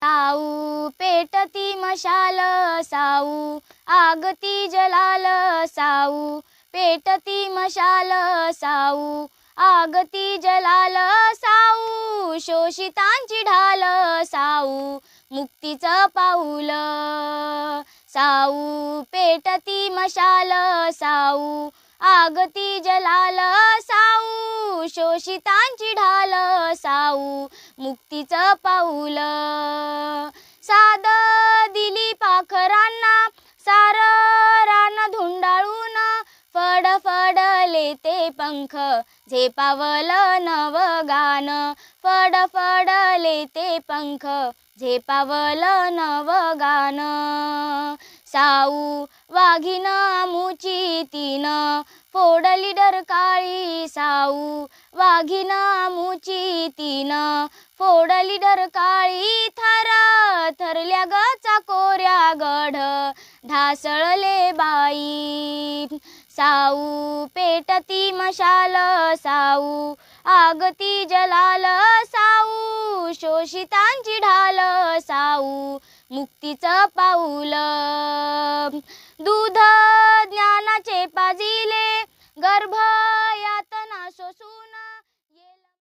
साऊ पेटती मशाल साऊ, आगती जलाल साऊ, पेटती मशाल साऊ, आगती जलाल साऊ, शोषितांची ढाल साऊ, मुक्तीचं पाऊल साऊ, पेटती मशाल साऊ, आगती जलाल साऊ, शोषितांची ढाल साऊ, मुक्तीचं पाऊल. साद दिली पाखरांना सार रान धुंडाळून, फडफडले ते पंख झेपावल नवगान, फडफडले ते पंख झेपावल नवगान. साऊ वाघीन आमुची तीन, फोडली डरकाळी साऊ, वाघीन आमुची तीन, फोडली डरकाळी, थर थरल्या ग चाकोऱ्या गढ ढासळले बाई. साऊ पेटती मशाल साऊ, आगती जलाल साऊ, शोषितांची ढाल साऊ, मुक्तीचं पाऊल. दूध